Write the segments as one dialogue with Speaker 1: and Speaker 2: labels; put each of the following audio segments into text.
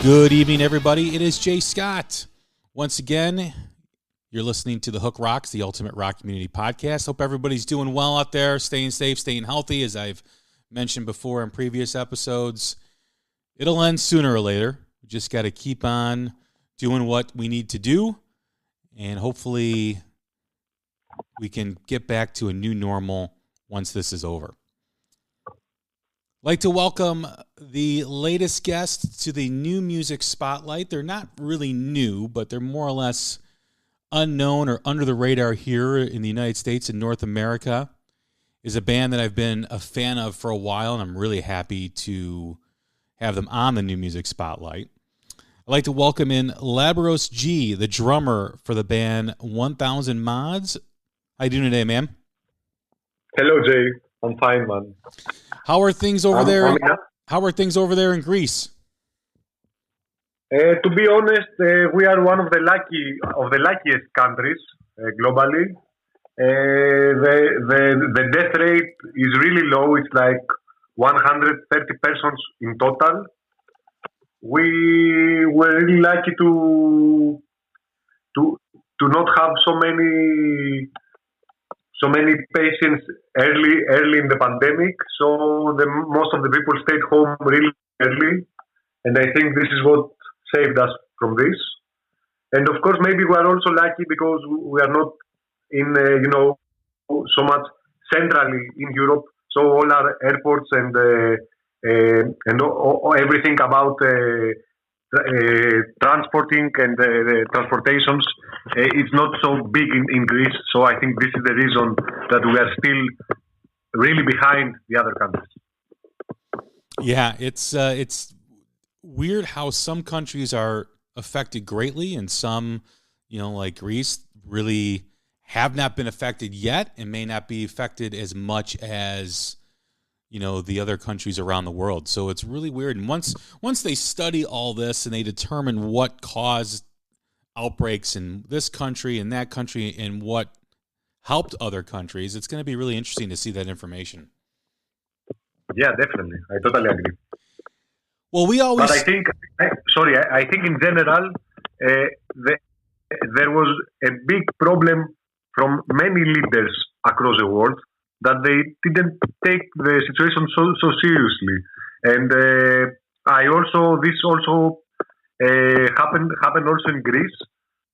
Speaker 1: Good evening, everybody. It is Jay Scott. Once again, you're listening to The Hook Rocks, the Ultimate Rock Community Podcast. Hope everybody's doing well out there, staying safe, staying healthy, as I've mentioned before in previous episodes. It'll end sooner or later. We just got to keep on doing what we need to do, and hopefully we can get back to a new normal once this is over. I'd like to welcome the latest guest to the New Music Spotlight. They're not really new, but they're more or less unknown or under the radar here in the United States and North America. Is a band that I've been a fan of for a while, and I'm really happy to have them on the New Music Spotlight. I'd like to welcome in Labros G, the drummer for the band 1000 Mods. How you doing today, man?
Speaker 2: Hello, Jay. I'm fine, man.
Speaker 1: How are things over there? How are things over there in Greece?
Speaker 2: To be honest, we are one of the luckiest countries globally. The death rate is really low. It's like 130 persons in total. We were really lucky to not have so many patients early in the pandemic. So most of the people stayed home really early, and I think this is what saved us from this. And of course, maybe we are also lucky because we are not in so much centrally in Europe. So all our airports and everything about transporting and transportations, it's not so big in Greece. So I think this is the reason that we are still really behind the other countries.
Speaker 1: Yeah, it's weird how some countries are affected greatly and some, like Greece, really have not been affected yet and may not be affected as much as the other countries around the world. So it's really weird. And once they study all this and they determine what caused outbreaks in this country and that country and what helped other countries, it's going to be really interesting to see that information.
Speaker 2: Yeah, definitely. I totally agree.
Speaker 1: Well, we always...
Speaker 2: But I think in general, there was a big problem from many leaders across the world that they didn't take the situation so seriously, and this also happened also in Greece.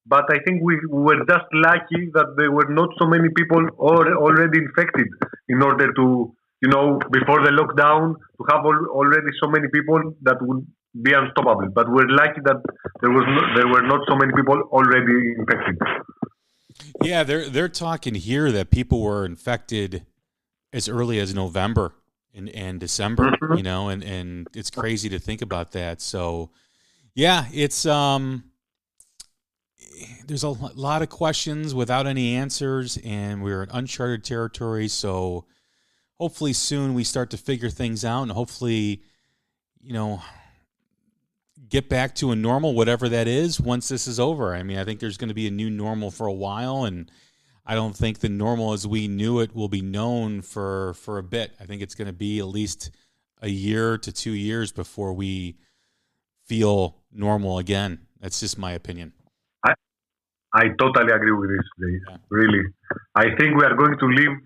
Speaker 2: But I think we were just lucky that there were not so many people already infected in order to, before the lockdown, to have already so many people that would be unstoppable. But we're lucky that there were not so many people already infected.
Speaker 1: Yeah, they're talking here that people were infected as early as November and December,
Speaker 2: mm-hmm.
Speaker 1: and it's crazy to think about that. So, yeah, it's there's a lot of questions without any answers, and we're in uncharted territory. So, hopefully soon we start to figure things out, and hopefully, get back to a normal, whatever that is, once this is over. I mean, I think there's going to be a new normal for a while, and I don't think the normal as we knew it will be known for a bit. I think it's going to be at least a year to 2 years before we feel normal again. That's just my opinion.
Speaker 2: I totally agree with this, Jay. Yeah. Really. I think we are going to live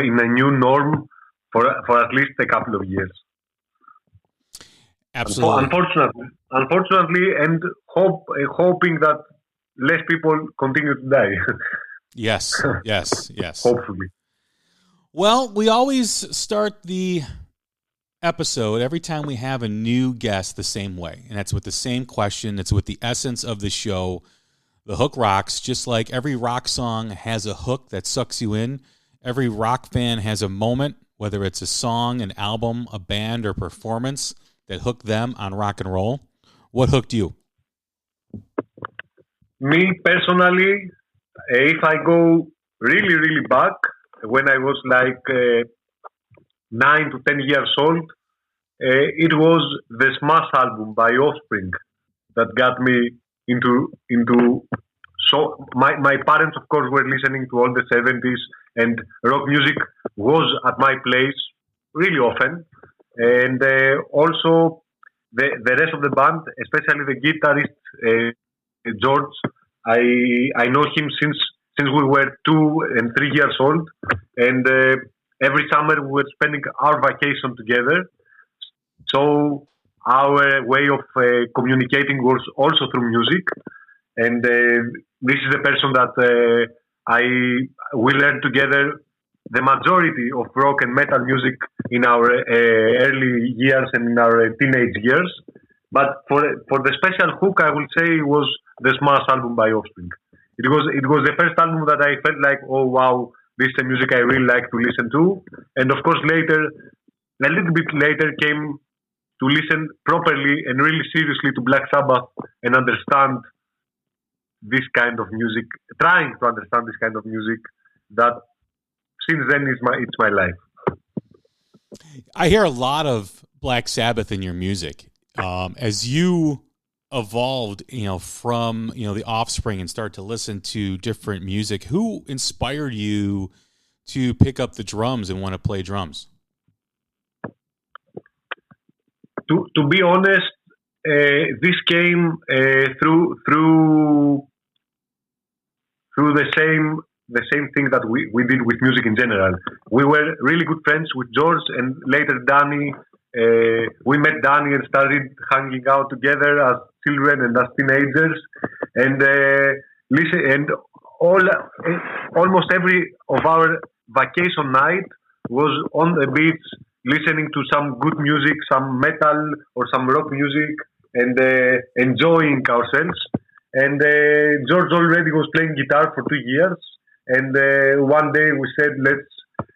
Speaker 2: in a new norm for at least a couple of years.
Speaker 1: Absolutely.
Speaker 2: Unfortunately, and hoping that less people continue to die.
Speaker 1: Yes.
Speaker 2: Hopefully.
Speaker 1: Well, we always start the episode every time we have a new guest the same way, and that's with the same question. It's with the essence of the show. The hook rocks, just like every rock song has a hook that sucks you in. Every rock fan has a moment, whether it's a song, an album, a band, or performance that hooked them on rock and roll. What hooked you?
Speaker 2: Me, personally, if I go really, really back, when I was like 9 to 10 years old, it was the Smash album by Offspring that got me into. So my parents, of course, were listening to all the 70s, and rock music was at my place really often. And also the rest of the band, especially the guitarist George. I know him since we were 2 and 3 years old, and every summer we were spending our vacation together. So our way of communicating was also through music, and this is the person that I we learned together the majority of rock and metal music in our early years and in our teenage years. But for the special hook, I will say it was the Smash album by Offspring. It was the first album that I felt like, oh wow, this is the music I really like to listen to. And of course, later, a little bit later, came to listen properly and really seriously to Black Sabbath and understand this kind of music, trying to understand this kind of music that since then it's my life.
Speaker 1: I hear a lot of Black Sabbath in your music. As you evolved, from the Offspring and start to listen to different music, who inspired you to pick up the drums and want to play drums?
Speaker 2: To be honest, this came through the same thing that we did with music in general. We were really good friends with George, and later Danny. We met Danny and started hanging out together as children and as teenagers, and listen. And almost every of our vacation night was on the beach, listening to some good music, some metal or some rock music, and enjoying ourselves. And George already was playing guitar for 2 years. And one day we said,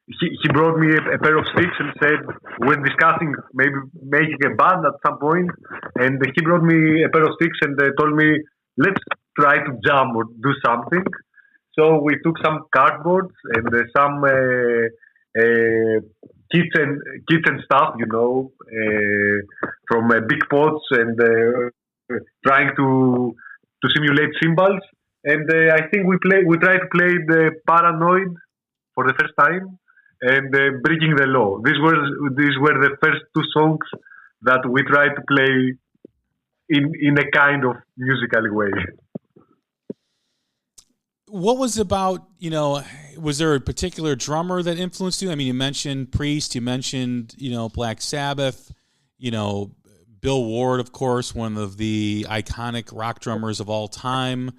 Speaker 2: he brought me a pair of sticks and said, we're discussing maybe making a band at some point. And he brought me a pair of sticks and told me, let's try to jam or do something. So we took some cardboard and some kitchen stuff, from big pots and trying to simulate cymbals. And I think we tried to play the Paranoid for the first time and Breaking the Law. These were the first two songs that we tried to play in a kind of musical way.
Speaker 1: What was about, was there a particular drummer that influenced you? I mean, you mentioned Priest, you mentioned, Black Sabbath, Bill Ward, of course, one of the iconic rock drummers of all time.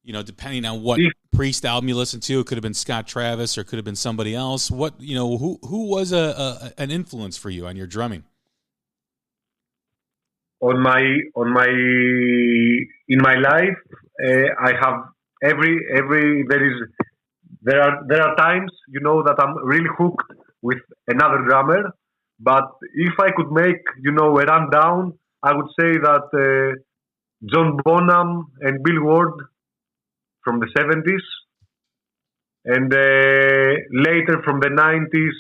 Speaker 1: Depending on what Priest album you listen to, it could have been Scott Travis or it could have been somebody else. What, who was an influence for you on your drumming?
Speaker 2: In my life, I have there are times, that I'm really hooked with another drummer. But if I could make, a rundown, I would say that John Bonham and Bill Ward from the 70s, and later from the 90s,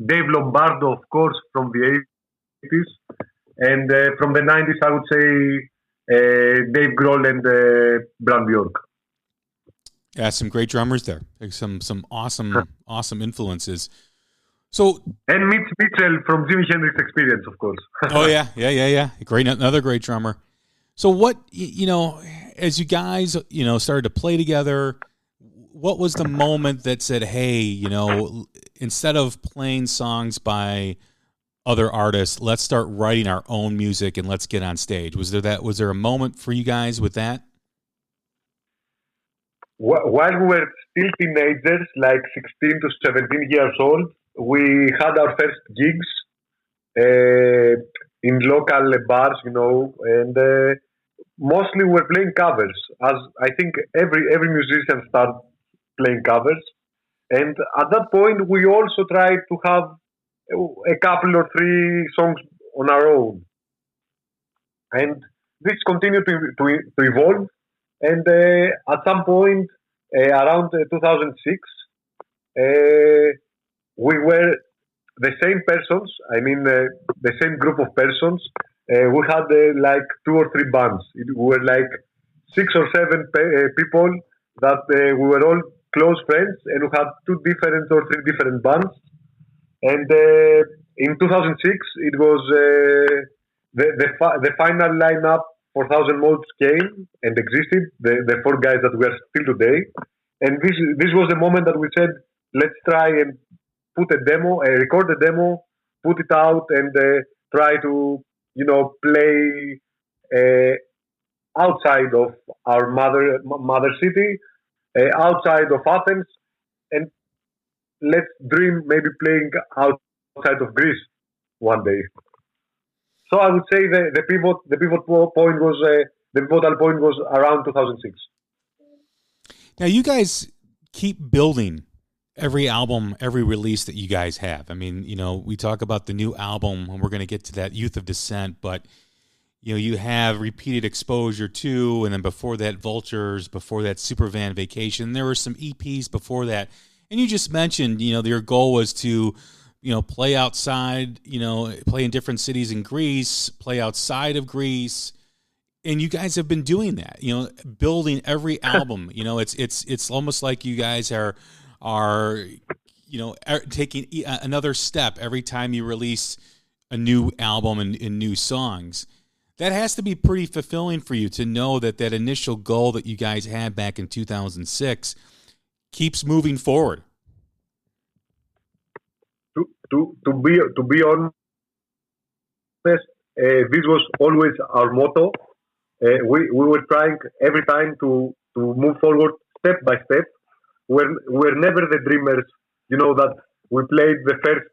Speaker 2: Dave Lombardo, of course, from the 80s, and from the 90s, I would say Dave Grohl and Brand Bjork.
Speaker 1: Yeah, some great drummers there. Some awesome influences. So
Speaker 2: and Mitch Mitchell from Jimi Hendrix Experience, of course.
Speaker 1: Oh yeah. Another great drummer. So what, as you guys, started to play together, what was the moment that said, hey, instead of playing songs by other artists, let's start writing our own music and let's get on stage? Was there a moment for you guys with that?
Speaker 2: While we were still teenagers, like 16 to 17 years old, we had our first gigs in local bars, and mostly we're playing covers, as I think every musician starts playing covers. And at that point, we also tried to have a couple or three songs on our own. And this continued to evolve. And at some point, around 2006, we were the same persons, the same group of persons. We had like 2 or 3 bands. We were like 6 or 7 people that we were all close friends, and we had 2 different or 3 different bands. And in 2006, it was the final lineup for Thousand Modes came and existed. The four guys that we are still today, and this was the moment that we said, let's try and put a demo, record a demo, put it out, and try to play outside of our mother city, outside of Athens, and let's dream maybe playing outside of Greece one day. So I would say the pivotal point was around 2006.
Speaker 1: Now you guys keep building every album, every release that you guys have. I mean, we talk about the new album, and we're going to get to that, Youth of Dissent, but you have Repeated Exposure too, and then before that, Vultures, before that, Supervan Vacation. There were some EPs before that, and you just mentioned, your goal was to, play outside, play in different cities in Greece, play outside of Greece, and you guys have been doing that. Building every album. It's almost like you guys are taking another step every time you release a new album and new songs. That has to be pretty fulfilling for you to know that initial goal that you guys had back in 2006 keeps moving forward.
Speaker 2: To be honest, this was always our motto. We were trying every time to move forward step by step. We're never the dreamers, that we played the first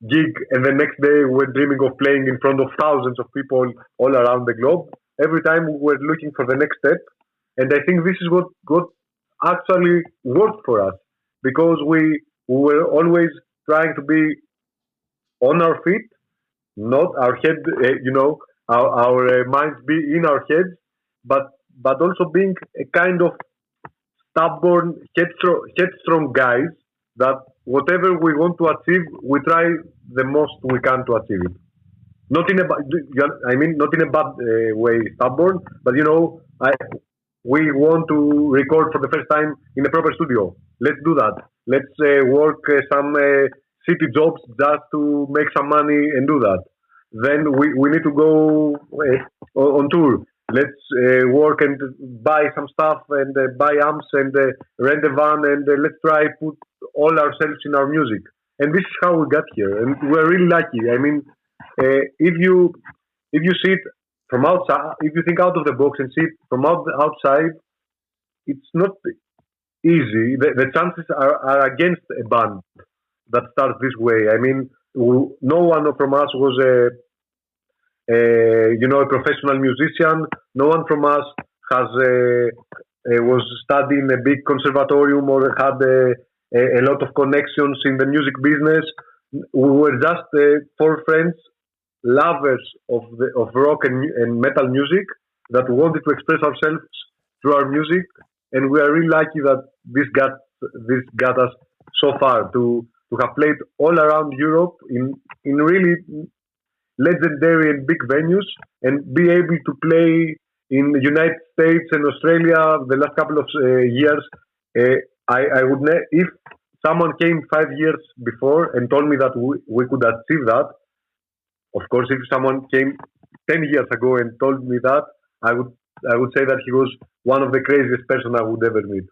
Speaker 2: gig and the next day we're dreaming of playing in front of thousands of people all around the globe. Every time we're looking for the next step. And I think this is what actually worked for us, because we were always trying to be on our feet, not our head, our minds be in our heads, but also being a kind of stubborn, headstrong guys that whatever we want to achieve, we try the most we can to achieve it. Not in a bad way, stubborn, but we want to record for the first time in a proper studio. Let's do that. Let's work some city jobs just to make some money and do that. Then we need to go on tour. Let's work and buy some stuff and buy amps and rent a van and let's try put all ourselves in our music. And this is how we got here. And we're really lucky. I mean, if you see it from outside, if you think out of the box and see it from outside, it's not easy. The chances are against a band that starts this way. I mean, no one from us was a professional musician. No one from us was studying a big conservatorium or had a lot of connections in the music business. We were just four friends, lovers of rock and metal music that wanted to express ourselves through our music, and we are really lucky that this got us so far to have played all around Europe in really legendary and big venues, and be able to play in the United States and Australia the last couple of years. I would if someone came 5 years before and told me that we could achieve that. Of course, if someone came 10 years ago and told me that, I would say that he was one of the craziest person I would ever meet.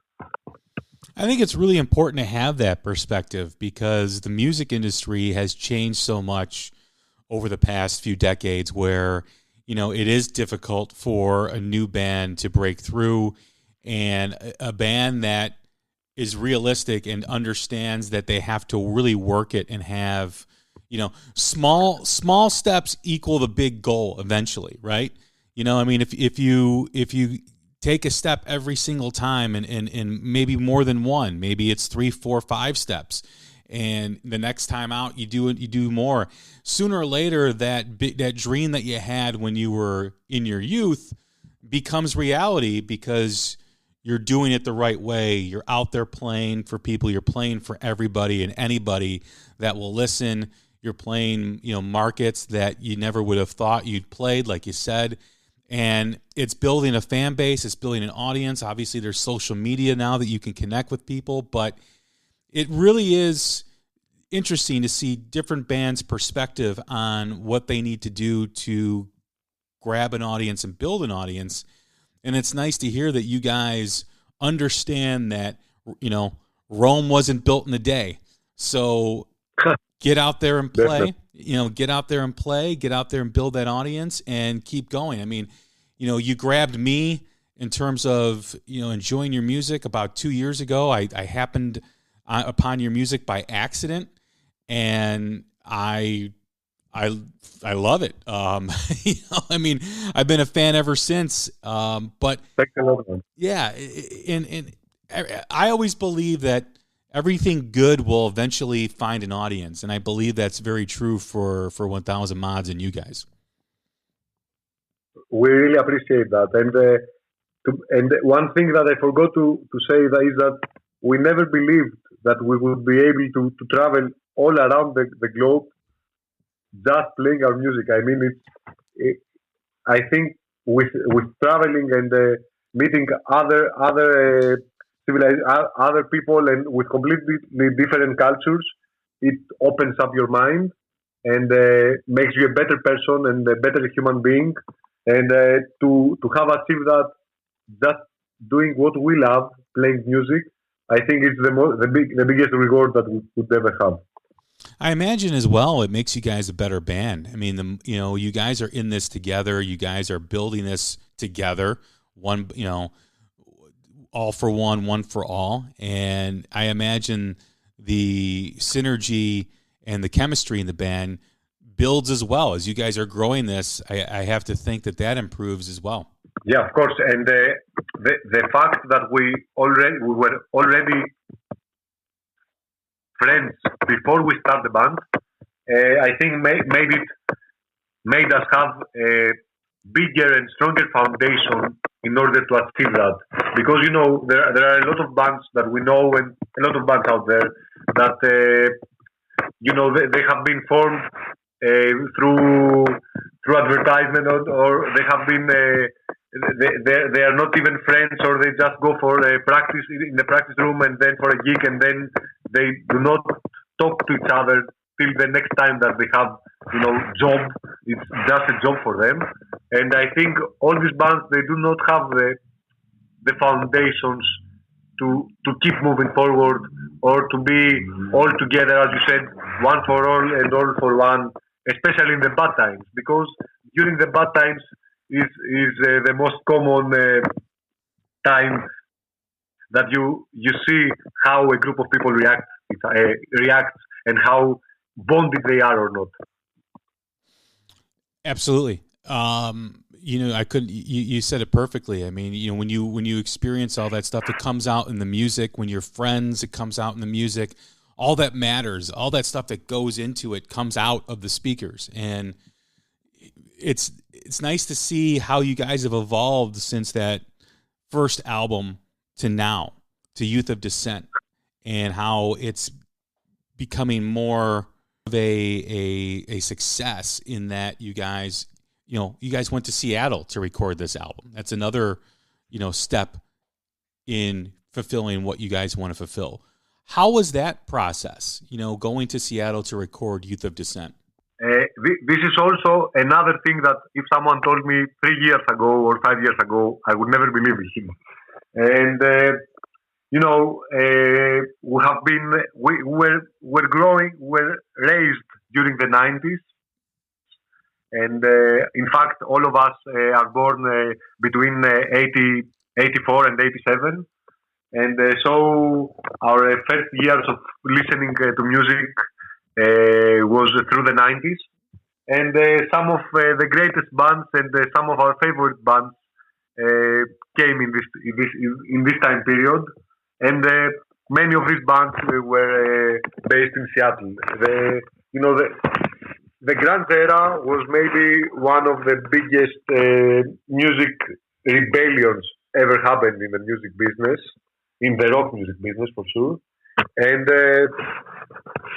Speaker 1: I think it's really important to have that perspective, because the music industry has changed so much over the past few decades, where it is difficult for a new band to break through, and a band that is realistic and understands that they have to really work it and have small steps equal the big goal eventually, right? If you take a step every single time and maybe more than one, maybe it's 3, 4, 5 steps, and the next time out you do more. Sooner or later, that dream that you had when you were in your youth becomes reality, because you're doing it the right way. You're out there playing for people. You're playing for everybody and anybody that will listen. You're playing, markets that you never would have thought you'd played, like you said. And it's building a fan base. It's building an audience. Obviously, there's social media now that you can connect with people. But it really is, interesting to see different bands' perspective on what they need to do to grab an audience and build an audience. And it's nice to hear that you guys understand that, Rome wasn't built in a day. So get out there and play, get out there and play, get out there and build that audience and keep going. I mean, you grabbed me in terms of, enjoying your music about 2 years ago. I happened upon your music by accident, and I love it. I mean, I've been a fan ever since. But
Speaker 2: thanks a lot, man.
Speaker 1: Yeah, and I always believe that everything good will eventually find an audience, and I believe that's very true for 1000 Mods and you guys.
Speaker 2: We really appreciate that. And one thing that I forgot to say that is that we never believed that we would be able to travel all around the globe just playing our music. I mean, I think with traveling and meeting other civilized other people and with completely different cultures, it opens up your mind and makes you a better person and a better human being. And to have achieved that, just doing what we love, playing music, I think it's the biggest reward that we could ever have.
Speaker 1: I imagine as well, it makes you guys a better band. I mean, you guys are in this together. You guys are building this together. One, all for one for all. And I imagine the synergy and the chemistry in the band builds as well. As you guys are growing this, I have to think that improves as well.
Speaker 2: Yeah, of course. And the fact that we were already friends before we start the band, I think made us have a bigger and stronger foundation in order to achieve that. Because there are a lot of bands that we know and a lot of bands out there that they have been formed through advertisement or they have been they are not even friends, or they just go for a practice in the practice room and then for a gig, and then they do not talk to each other till the next time that they have job. It's just a job for them. And I think all these bands, they do not have the foundations to keep moving forward or to be all together, as you said, one for all and all for one, especially in the bad times, because during the bad times is the most common time that you see how a group of people react and how bonded they are or not.
Speaker 1: Absolutely. I couldn't. You said it perfectly. I mean, when you experience all that stuff, it comes out in the music. When you're friends, it comes out in the music. All that matters, all that stuff that goes into it, comes out of the speakers, and it's nice to see how you guys have evolved since that first album to now, to Youth of Dissent, and how it's becoming more of a success in that you guys went to Seattle to record this album. That's another, step in fulfilling what you guys want to fulfill. How was that process, going to Seattle to record Youth of Dissent?
Speaker 2: This is also another thing that if someone told me 3 years ago or 5 years ago, I would never believe him. And, we're growing, we're raised during the 90s. And in fact, all of us are born between 84 and 87. And so our first years of listening to music was through the 90s. And some of the greatest bands and some of our favorite bands came in this time period. And many of these bands were based in Seattle. The grunge era was maybe one of the biggest music rebellions ever happened in the music business, in the rock music business for sure.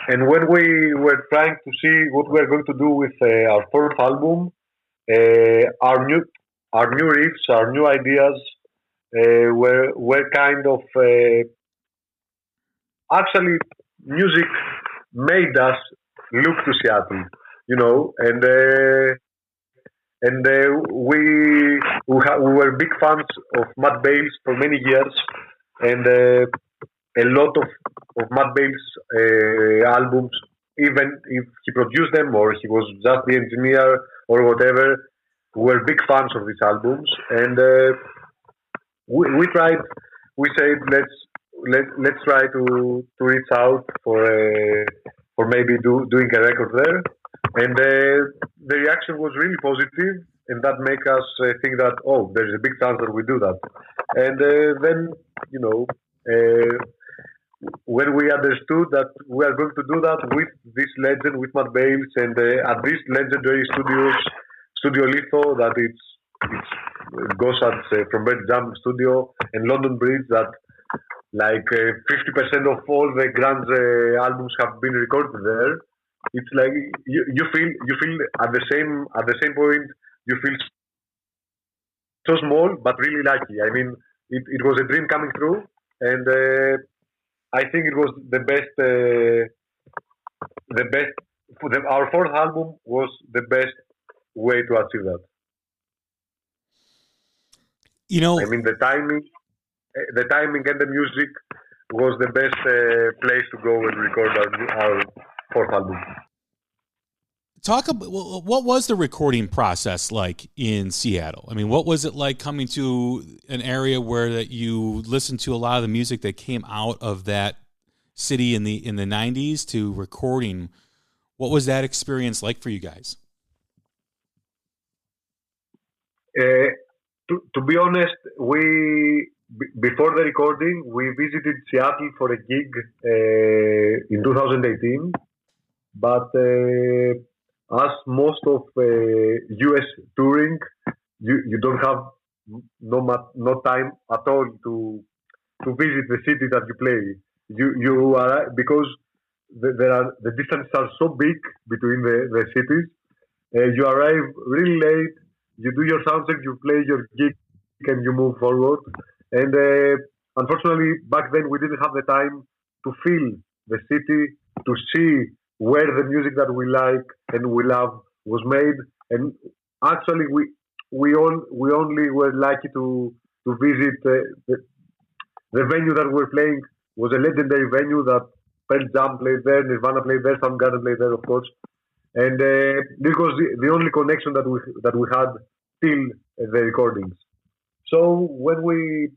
Speaker 2: And when we were trying to see what we are going to do with our fourth album, our new riffs, our new ideas were kind of actually music made us look to Seattle, we were big fans of Matt Bales for many years, and a lot of Matt Bales albums, even if he produced them or he was just the engineer or whatever, we were big fans of these albums, and we tried. We said let's try to reach out for maybe doing a record there, and the reaction was really positive, and that make us think that there's a big chance that we do that, and then when we understood that we are going to do that with this legend, with Matt Bales, and at this legendary Studio Litho, that it's Gossard's from Red Jam Studio and London Bridge, that like 50% of all the grunge albums have been recorded there. It's like you feel at the same point you feel so small but really lucky. I mean, it was a dream coming true, and I think it was the best. Our fourth album was the best way to achieve that. I mean, the timing and the music was the best place to go and record our fourth album.
Speaker 1: Talk about what was the recording process like in Seattle? I mean, what was it like coming to an area where that you listened to a lot of the music that came out of that city in the 90s to recording? What was that experience like for you guys?
Speaker 2: To be honest, before the recording, we visited Seattle for a gig in 2018, but as most of US touring, you don't have no time at all to visit the city that you play. You are, because the distances are so big between the cities. You arrive really late. You do your sound check, you play your gig, and you move forward. And unfortunately, back then we didn't have the time to feel the city, to see where the music that we like and we love was made. And actually, we only were lucky to visit the venue that we're playing was a legendary venue that Pearl Jam played there, Nirvana played there, Soundgarden played there, of course. And this was the only connection that we had till the recordings. So when we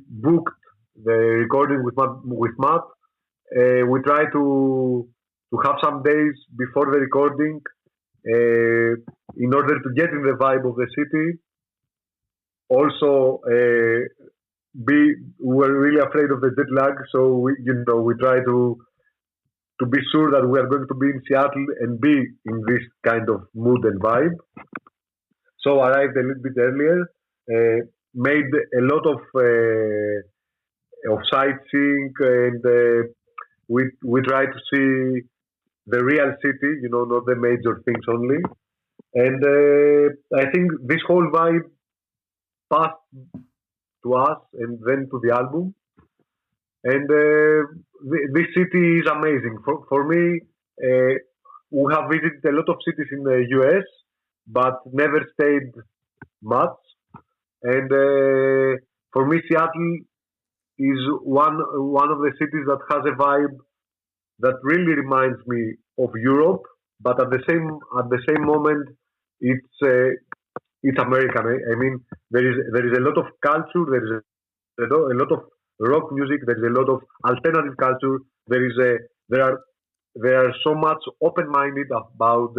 Speaker 2: booked the recording with Matt, we tried to have some days before the recording in order to get in the vibe of the city. Also, we were really afraid of the jet lag, so we try to be sure that we are going to be in Seattle and be in this kind of mood and vibe. So arrived a little bit earlier, made a lot of sightseeing, and we try to see the real city, not the major things only. And I think this whole vibe passed to us and then to the album. And this city is amazing. For me, we have visited a lot of cities in the US, but never stayed much. And for me, Seattle is one of the cities that has a vibe that really reminds me of Europe, but at the same moment, it's American. I mean, there is a lot of culture. There is a lot of rock music. There is a lot of alternative culture. There are so much open-minded about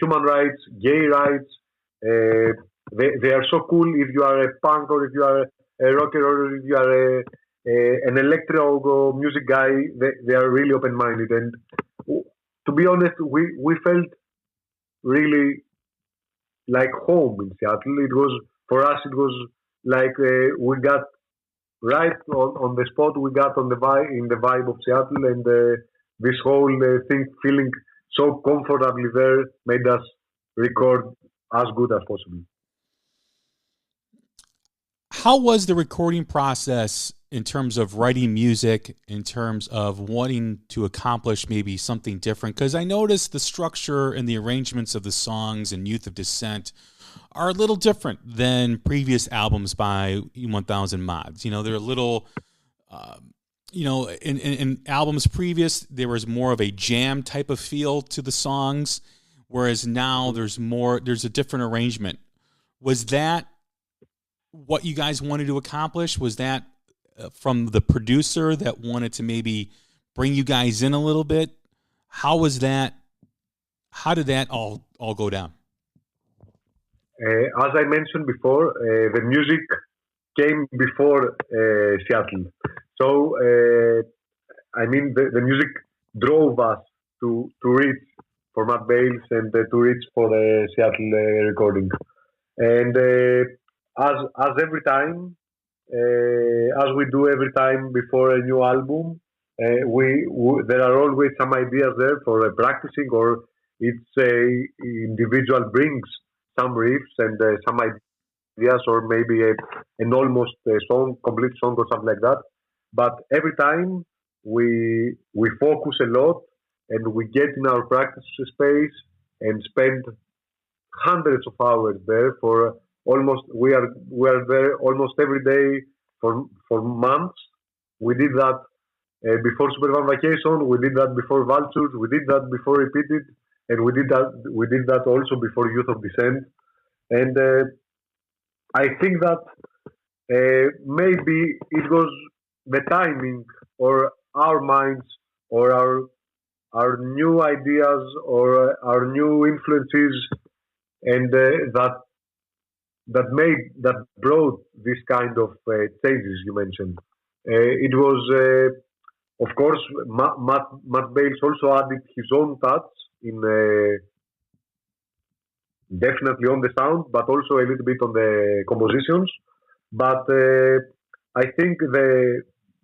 Speaker 2: human rights, gay rights. They are so cool if you are a punk or if you are a rocker or if you are an electro music guy. They are really open-minded, and to be honest, we felt really like home in Seattle. It was, for us, it was like we got right on the spot. We got in the vibe of Seattle, and this whole thing, feeling so comfortably there, made us record as good as possible.
Speaker 1: How was the recording process in terms of writing music, in terms of wanting to accomplish maybe something different? Because I noticed the structure and the arrangements of the songs in Youth of Dissent are a little different than previous albums by 1000 Mods. You know, they're a little, in albums previous, there was more of a jam type of feel to the songs, whereas now there's a different arrangement. Was that what you guys wanted to accomplish? Was that from the producer that wanted to maybe bring you guys in a little bit? How was that? How did that all go down?
Speaker 2: As I mentioned before, the music came before Seattle. So, the music drove us to reach for Matt Bales and to reach for the Seattle recording. And as every time, as we do every time before a new album, there are always some ideas there for practicing, or it's individual brings some riffs and some ideas, or maybe an almost complete song or something like that. But every time we focus a lot and we get in our practice space and spend hundreds of hours there for we are there almost every day for months. We did that before Supervan Vacation. We did that before Vultures. We did that before Repeated, and we did that also before Youth of Dissent. And I think that maybe it was the timing, or our minds, or our new ideas, or our new influences, and that brought this kind of changes you mentioned. It was, of course, Matt Bales also added his own touch in definitely on the sound, but also a little bit on the compositions. But I think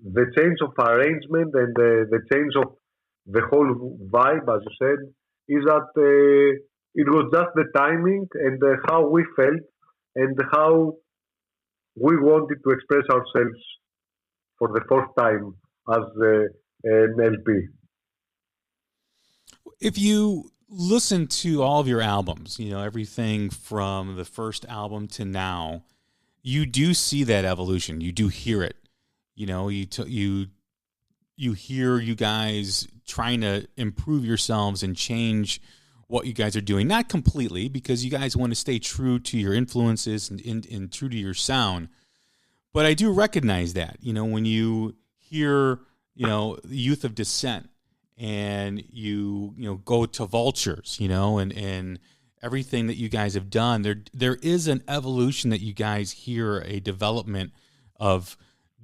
Speaker 2: the change of arrangement and the change of the whole vibe, as you said, is that it was just the timing and how we felt and how we wanted to express ourselves for the first time as an LP.
Speaker 1: If you listen to all of your albums, everything from the first album to now, you do see that evolution. You do hear it. You hear you guys trying to improve yourselves and change what you guys are doing. Not completely, because you guys want to stay true to your influences and true to your sound. But I do recognize that, when you hear, the Youth of Dissent, and you go to Vultures, and everything that you guys have done, there is an evolution that you guys hear, a development of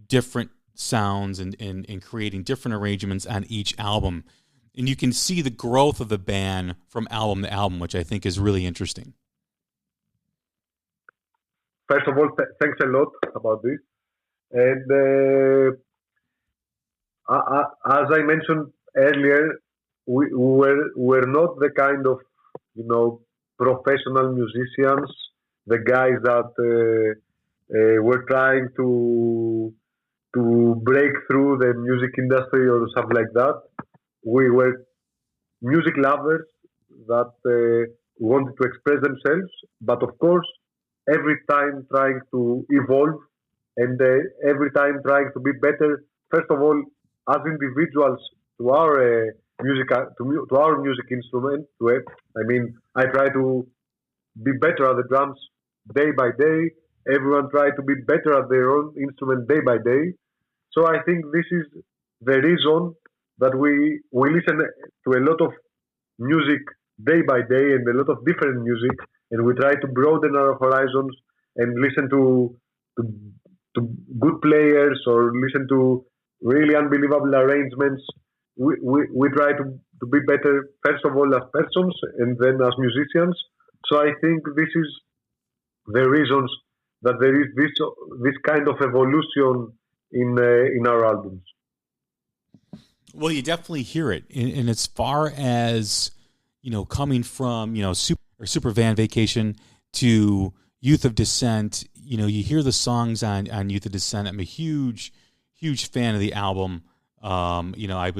Speaker 1: different sounds and creating different arrangements on each album. And you can see the growth of the band from album to album, which I think is really interesting.
Speaker 2: First of all, thanks a lot about this. And as I mentioned earlier, we're not the kind of professional musicians, the guys that were trying to break through the music industry or something like that. We were music lovers that wanted to express themselves, but of course, every time trying to evolve and every time trying to be better. First of all, as individuals, to our music instrument. I try to be better at the drums day by day. Everyone try to be better at their own instrument day by day. So I think this is the reason that we listen to a lot of music day by day and a lot of different music, and we try to broaden our horizons and listen to good players or listen to really unbelievable arrangements. We try to be better, first of all, as persons and then as musicians. So I think this is the reasons that there is this kind of evolution in our albums.
Speaker 1: Well, you definitely hear it. And as far as, coming from, Super Van Vacation to Youth of Dissent, you hear the songs on Youth of Dissent. I'm a huge huge fan of the album. I've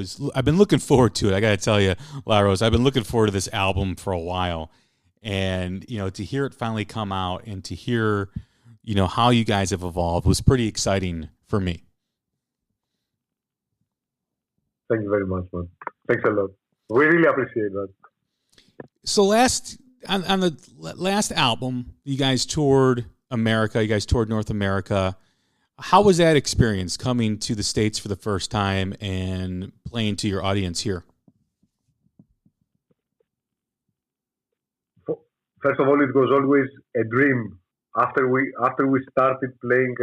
Speaker 1: been looking forward to it. I got to tell you, Labros, I've been looking forward to this album for a while, and to hear it finally come out and to hear, how you guys have evolved was pretty exciting for me.
Speaker 2: Thank you very much, man. Thanks a lot. We really appreciate that.
Speaker 1: So on the last album, you guys toured America. You guys toured North America. How was that experience coming to the States for the first time and playing to your audience here?
Speaker 2: First of all, it was always a dream. After we started playing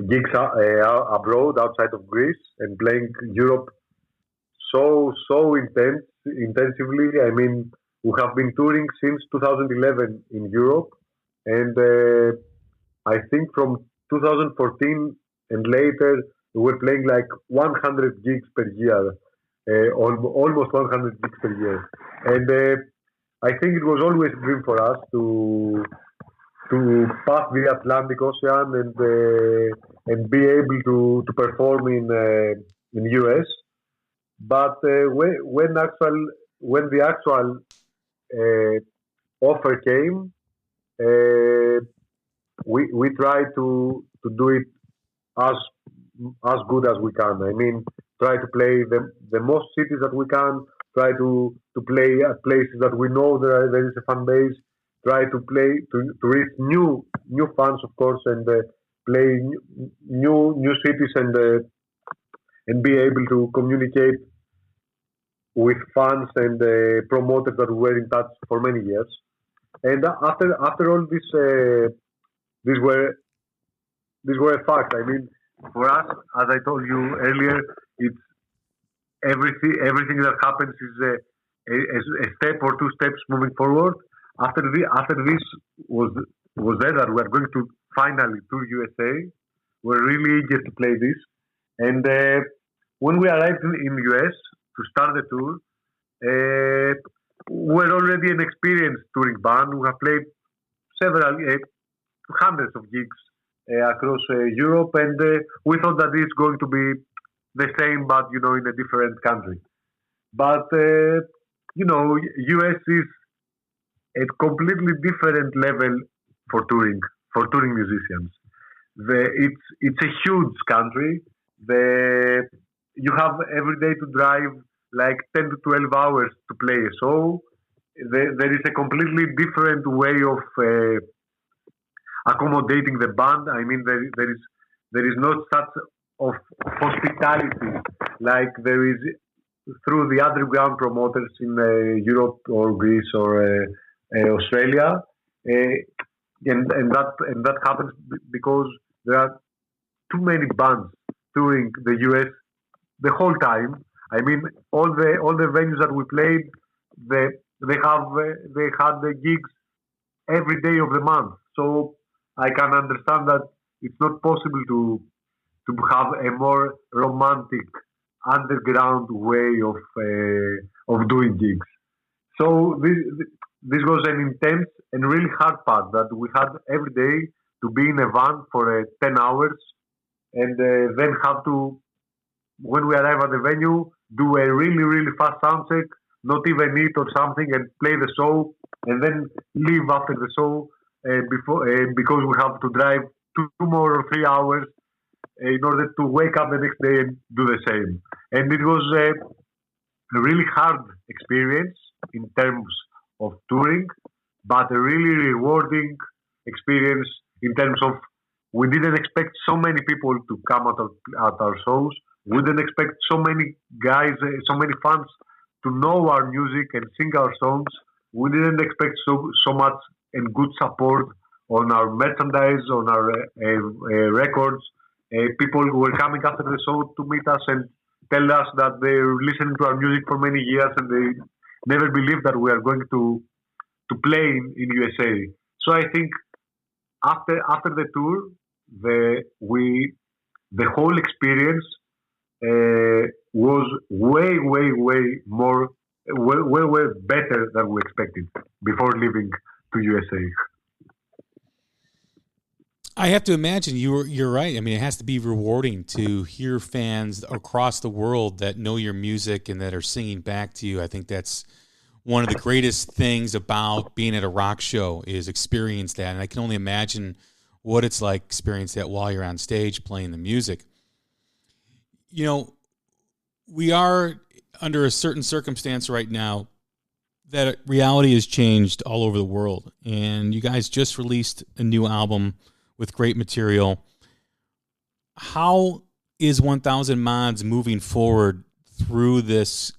Speaker 2: gigs abroad, outside of Greece, and playing Europe so intensively. I mean, we have been touring since 2011 in Europe, and I think from 2014 and later, we were playing like 100 gigs per year, almost 100 gigs per year. And I think it was always a dream for us to pass the Atlantic Ocean and be able to perform in US. But when the actual offer came, we try to do it as good as we can. I mean, try to play the most cities that we can. Try to play at places that we know there is a fan base. Try to play to reach new fans, of course, and play new cities and be able to communicate with fans and promoters that were in touch for many years. And after all this. These were a fact. I mean, for us, as I told you earlier, it's everything that happens is a step or two steps moving forward. After this was there that we are going to finally tour USA. We're really eager to play this. And when we arrived in US to start the tour, we're already an experienced touring band. We have played several. Hundreds of gigs across Europe, and we thought that it's going to be the same, but in a different country. But US is a completely different level for touring musicians. It's a huge country. You have every day to drive like 10 to 12 hours to play a show. There is a completely different way of accommodating the band. I mean, there is no such of hospitality like there is through the underground promoters in Europe or Greece or Australia, and that happens because there are too many bands touring the US the whole time. I mean, all the venues that we played, they had the gigs every day of the month. So I can understand that it's not possible to have a more romantic underground way of doing gigs. So this was an intense and really hard part that we had every day to be in a van for 10 hours and then have to, when we arrive at the venue, do a really, really fast sound check, not even eat or something, and play the show, and then leave after the show because we have to drive 2 more or 3 hours in order to wake up the next day and do the same. And it was a really hard experience in terms of touring, but a really rewarding experience in terms of we didn't expect so many people to come at our shows. We didn't expect so many guys, so many fans to know our music and sing our songs. We didn't expect so much and good support on our merchandise, on our records. People who were coming after the show to meet us and tell us that they're listening to our music for many years and they never believed that we are going to play in USA. So I think after the tour, the whole experience was way more, way better than we expected before leaving to USA.
Speaker 1: I have to imagine you're right. I mean, it has to be rewarding to hear fans across the world that know your music and that are singing back to you. I think that's one of the greatest things about being at a rock show is experience that. And I can only imagine what it's like experience that while you're on stage playing the music. You know, we are under a certain circumstance right now that reality has changed all over the world. And you guys just released a new album with great material. How is 1000 Mods moving forward through this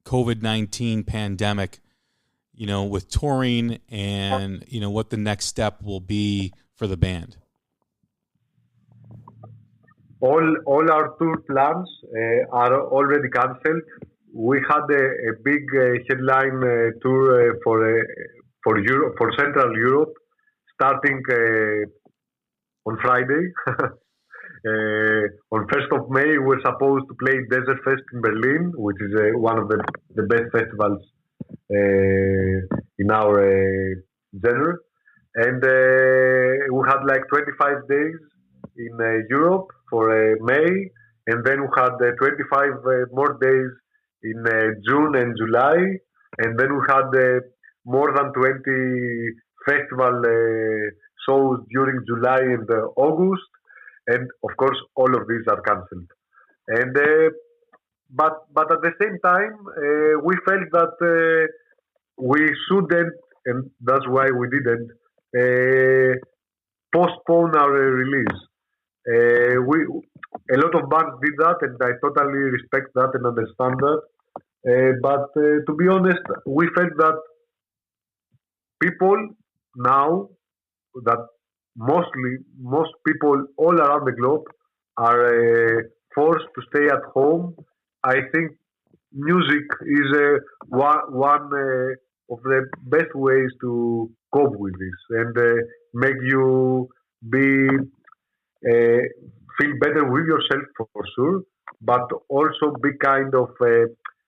Speaker 1: COVID-19 pandemic, you know, with touring and, you know, what the next step will be for the band?
Speaker 2: All our tour plans are already cancelled. We had a big headline tour for Europe, for Central Europe, starting on Friday. On 1st of May, we're supposed to play Desert Fest in Berlin, which is one of the best festivals in our genre. And we had like 25 days in Europe for May, and then we had 25 more days in June and July, and then we had more than 20 festival shows during July and August, and of course all of these are cancelled. And but at the same time, we felt that we shouldn't, and that's why we didn't postpone our release. A lot of bands did that, and I totally respect that and understand that. But to be honest, we felt that people now, that most people all around the globe are forced to stay at home. I think music is one of the best ways to cope with this and make you feel better with yourself for sure, but also be kind of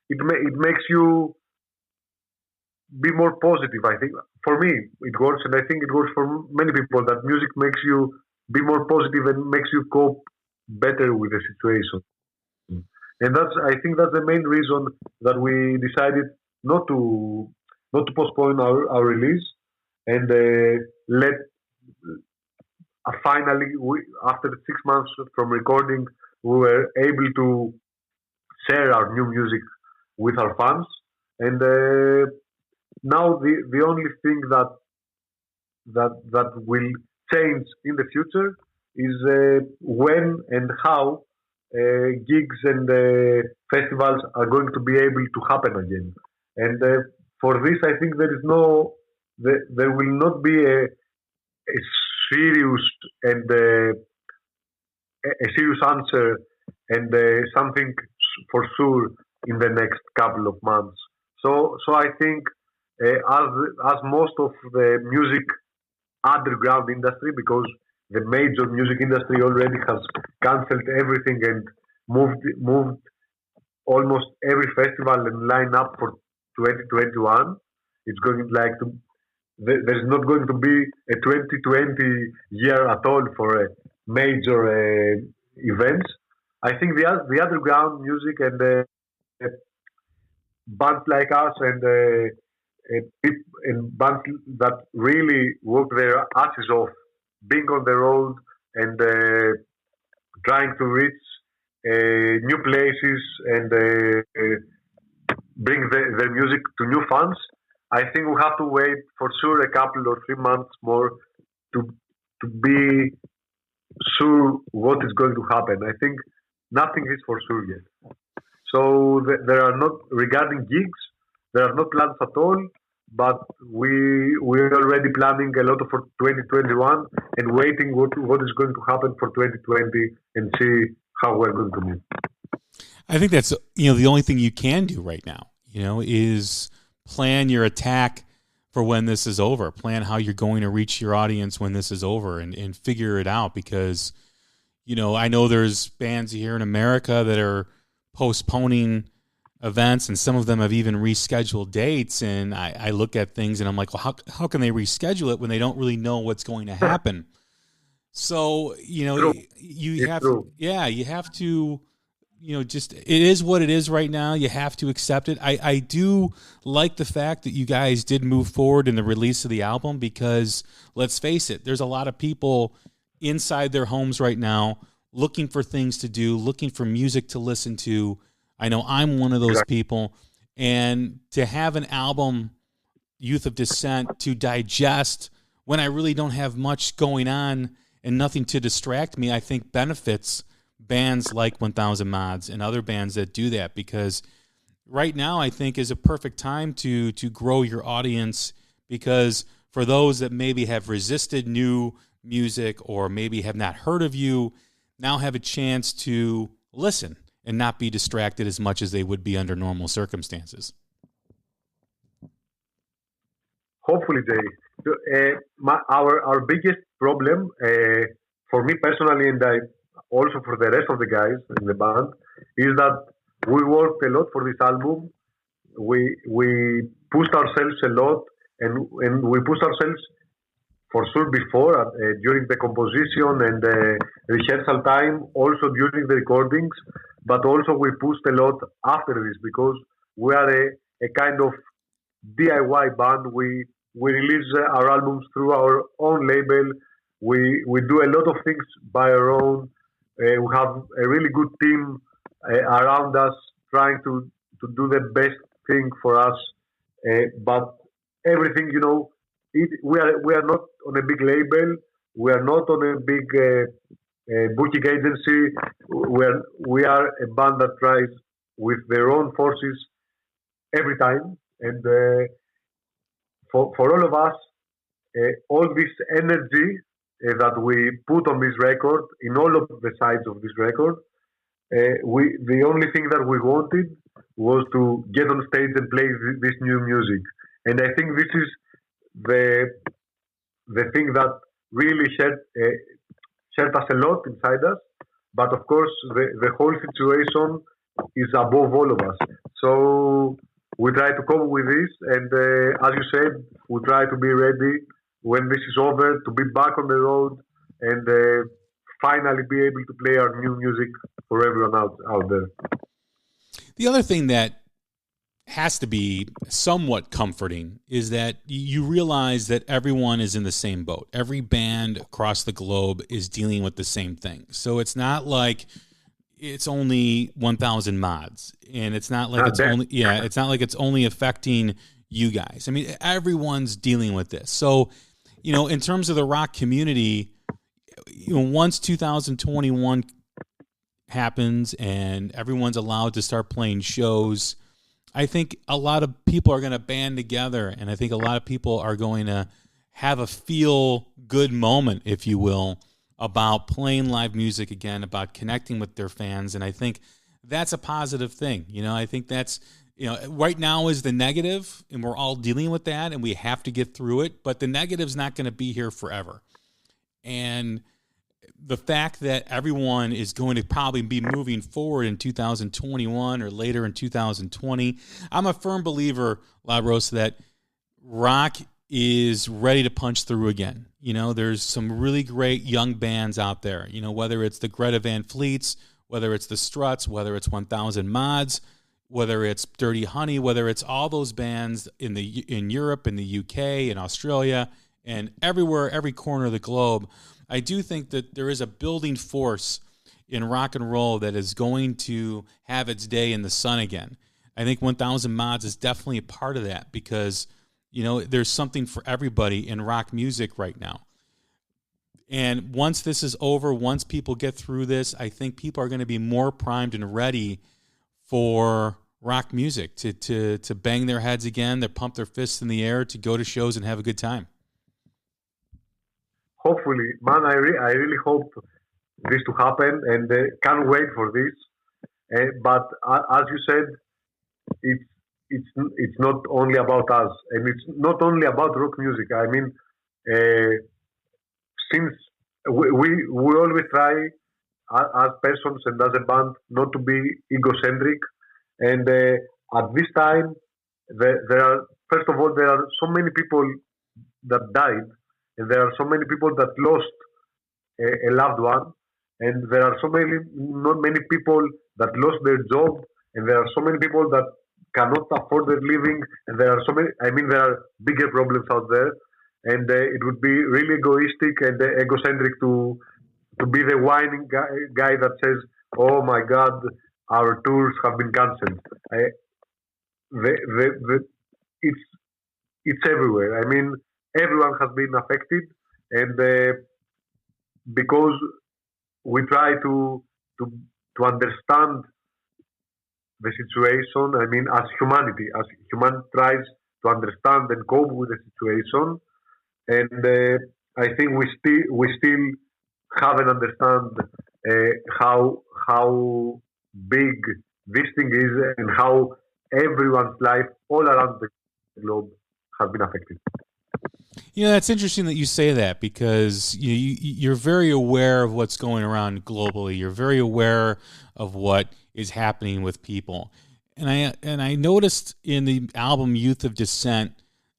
Speaker 2: it makes you be more positive. I think for me it works, and I think it works for many people, that music makes you be more positive and makes you cope better with the situation. And I think that's the main reason that we decided not to postpone our release, and let finally, after 6 months from recording, we were able to share our new music with our fans. And now the only thing that will change in the future is when and how gigs and festivals are going to be able to happen again. And for this, I think there will not be a serious and a serious answer and something for sure in the next couple of months. So I think as most of the music underground industry, because the major music industry already has cancelled everything and moved almost every festival and line up for 2021. It's going there's not going to be a 2020 year at all for major events. I think the underground music and bands like us and bands that really work their asses off, being on the road and trying to reach new places and bring their music to new fans. I think we have to wait for sure a couple or 3 months more to be sure what is going to happen. I think nothing is for sure yet. So there are not, regarding gigs, there are no plans at all. But we're already planning a lot for 2021 and waiting what is going to happen for 2020 and see how we're going to move.
Speaker 1: I think that's the only thing you can do right now. Is plan your attack for when this is over. Plan how you're going to reach your audience when this is over, and figure it out. Because I know there's bands here in America that are postponing events, and some of them have even rescheduled dates, and I look at things and I'm like, well, how can they reschedule it when they don't really know what's going to happen? So,
Speaker 2: True.
Speaker 1: you
Speaker 2: It's
Speaker 1: have,
Speaker 2: true.
Speaker 1: you have to, just, it is what it is right now. You have to accept it. I do like the fact that you guys did move forward in the release of the album because let's face it, there's a lot of people inside their homes right now looking for things to do, looking for music to listen to. I know I'm one of those
Speaker 2: Exactly.
Speaker 1: people. And to have an album, Youth of Dissent, to digest when I really don't have much going on and nothing to distract me, I think benefits bands like 1000 Mods and other bands that do that, because right now I think is a perfect time to grow your audience, because for those that maybe have resisted new music or maybe have not heard of you, now have a chance to listen and not be distracted as much as they would be under normal circumstances.
Speaker 2: Hopefully, Jay. Our biggest problem, for me personally, and also for the rest of the guys in the band, is that we worked a lot for this album. We pushed ourselves a lot, and we pushed ourselves for sure before, during the composition and the rehearsal time, also during the recordings, but also we pushed a lot after this because we are a kind of DIY band. We release our albums through our own label. We do a lot of things by our own. We have a really good team around us trying to do the best thing for us. But everything, we are not on a big label. We are not on a big booking agency. We are a band that tries with their own forces every time. And for all of us, all this energy that we put on this record, in all of the sides of this record, the only thing that we wanted was to get on stage and play this new music. And I think this is the thing that really shared us a lot inside us. But of course, the whole situation is above all of us. So we try to cope with this, and as you said, we try to be ready when this is over to be back on the road and finally be able to play our new music for everyone out there.
Speaker 1: The other thing that has to be somewhat comforting is that you realize that everyone is in the same boat. Every band across the globe is dealing with the same thing. So it's not like it's only 1000 Mods, and it's not like it's not like it's only affecting you guys. I mean, everyone's dealing with this. So, in terms of the rock community, once 2021 happens and everyone's allowed to start playing shows, I think a lot of people are going to band together, and I think a lot of people are going to have a feel good moment, if you will, about playing live music again, about connecting with their fans. And I think that's a positive thing. I think that's, right now is the negative, and we're all dealing with that, and we have to get through it, but the negative's not going to be here forever. And the fact that everyone is going to probably be moving forward in 2021 or later in 2020, I'm a firm believer, Labros, that rock is ready to punch through again. There's some really great young bands out there, whether it's the Greta Van Fleets, whether it's the Struts, whether it's 1000 Mods, whether it's Dirty Honey, whether it's all those bands in Europe, in the UK, in Australia, and everywhere, every corner of the globe. I do think that there is a building force in rock and roll that is going to have its day in the sun again. I think 1000 Mods is definitely a part of that because, there's something for everybody in rock music right now. And once this is over, once people get through this, I think people are going to be more primed and ready for rock music to bang their heads again, to pump their fists in the air, to go to shows and have a good time.
Speaker 2: Hopefully, man, I really hope this to happen, and can't wait for this. But as you said, it's not only about us, and it's not only about rock music. I mean, since we always try as persons and as a band not to be egocentric, and at this time there are, first of all, there are so many people that died, and there are so many people that lost a loved one, and there are so many, not many people that lost their job, and there are so many people that cannot afford their living, and there are so many. I mean, there are bigger problems out there, and it would be really egoistic and egocentric to be the whining guy that says, "Oh my God, our tours have been cancelled." It's it's everywhere. I mean, everyone has been affected, and because we try to to understand the situation. I mean, as humanity tries to understand and cope with the situation, and I think we still haven't understand how big this thing is and how everyone's life all around the globe has been affected.
Speaker 1: It's interesting that you say that because you're very aware of what's going around globally. You're very aware of what is happening with people. And I noticed in the album Youth of Dissent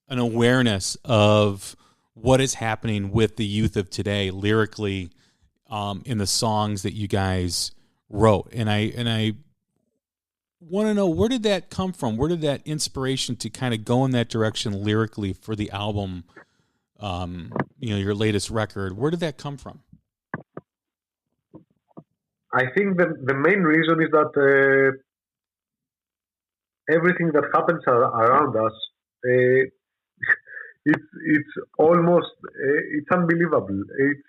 Speaker 1: an awareness of what is happening with the youth of today lyrically in the songs that you guys wrote. And I want to know, where did that come from? Where did that inspiration to kind of go in that direction lyrically for the album, your latest record, where did that come from?
Speaker 2: I think the main reason is that everything that happens around us, it's almost it's unbelievable. It's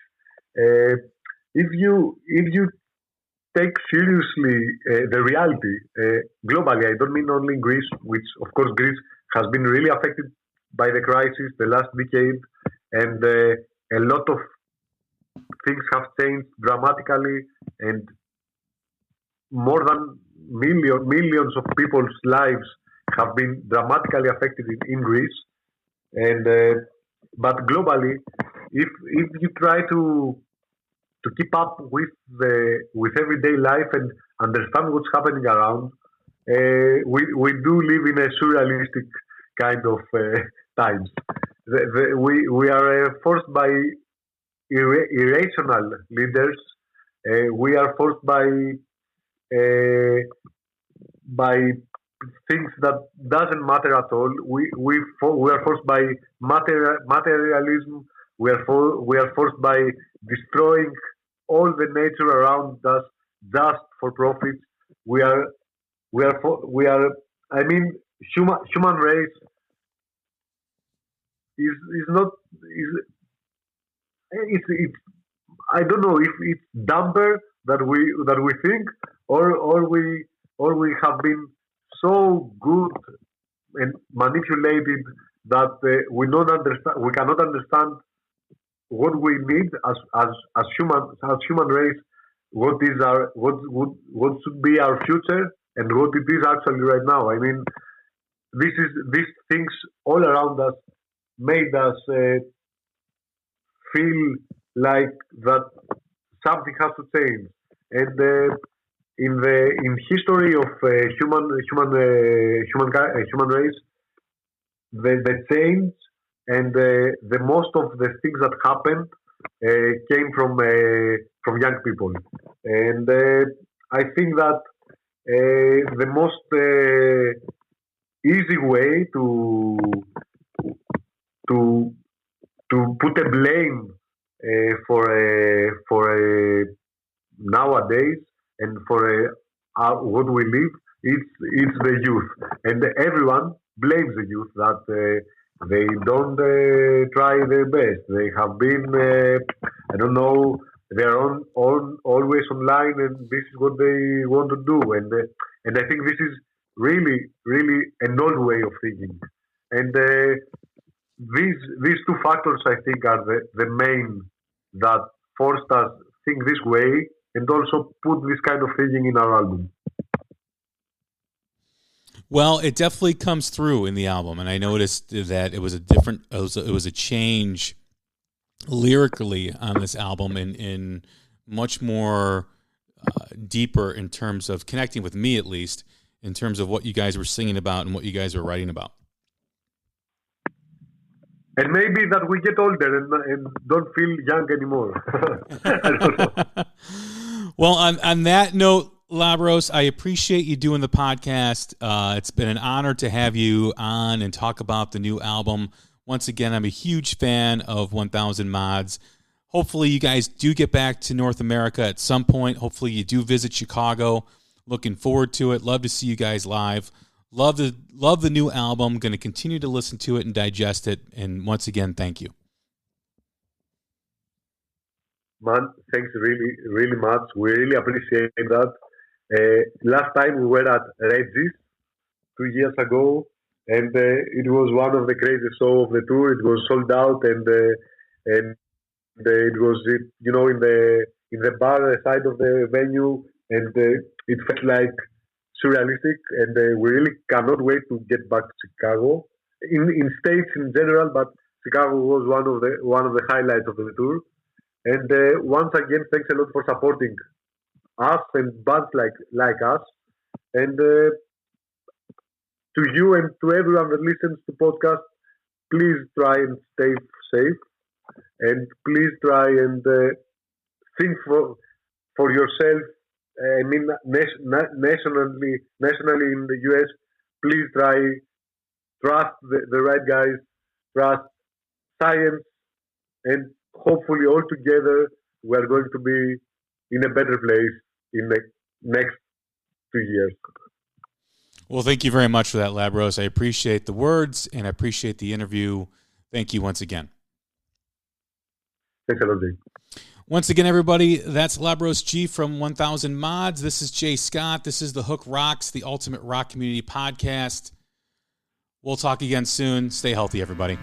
Speaker 2: if you take seriously the reality globally. I don't mean only in Greece, which of course Greece has been really affected by the crisis the last decade, and a lot of things have changed dramatically, and more than millions of people's lives have been dramatically affected in Greece. And but globally, if you try to keep up with everyday life and understand what's happening around, we do live in a surrealistic kind of times. We are forced by irrational leaders. We are forced by things that doesn't matter at all. We are forced by materialism. We are forced by destroying all the nature around us just for profit. We are. I mean, human race is not is it's I don't know if it's dumber that we think, or we have been so good and manipulated that we cannot understand what we need as human race, what should be our future and what it is actually right now. I mean, these things all around us made us feel like that something has to change. And in history of human race, the change and the most of the things that happened came from young people. And I think that the most easy way to put a blame for nowadays and for what we live, it's the youth, and everyone blames the youth that they don't try their best. They have been I don't know, they are always online, and this is what they want to do, and I think this is really an old way of thinking, and these two factors, I think, are the main that forced us think this way and also put this kind of thinking in our album.
Speaker 1: Well, it definitely comes through in the album, and I noticed that it was a change lyrically on this album, in much more deeper in terms of connecting with me, at least, in terms of what you guys were singing about and what you guys were writing about.
Speaker 2: And maybe that we get older and don't feel young anymore. I don't know.
Speaker 1: Well, on that note, Labros, I appreciate you doing the podcast. It's been an honor to have you on and talk about the new album. Once again, I'm a huge fan of 1000 Mods. Hopefully you guys do get back to North America at some point. Hopefully you do visit Chicago. Looking forward to it. Love to see you guys live. Love the new album. Going to continue to listen to it and digest it. And once again, thank you.
Speaker 2: Man, thanks really much. We really appreciate that. Last time we were at Reggie's 2 years ago, and it was one of the craziest shows of the tour. It was sold out, and it was in the bar side of the venue, and it felt like surrealistic. And we really cannot wait to get back to Chicago. In states in general, but Chicago was one of the highlights of the tour. And once again, thanks a lot for supporting us and bands like us. And to you and to everyone that listens to podcasts, please try and stay safe. And please try and think for yourself. I mean, nationally in the US, please trust the right guys, trust science, and hopefully all together we are going to be in a better place in the next 2 years.
Speaker 1: Well, thank you very much for that, Labros. I appreciate the words and I appreciate the interview. Thank you once again.
Speaker 2: Thanks a lot, Jay.
Speaker 1: Once again, everybody, that's Labros G from 1000 Mods. This is Jay Scott. This is the Hook Rocks, the Ultimate Rock Community Podcast. We'll talk again soon. Stay healthy, everybody.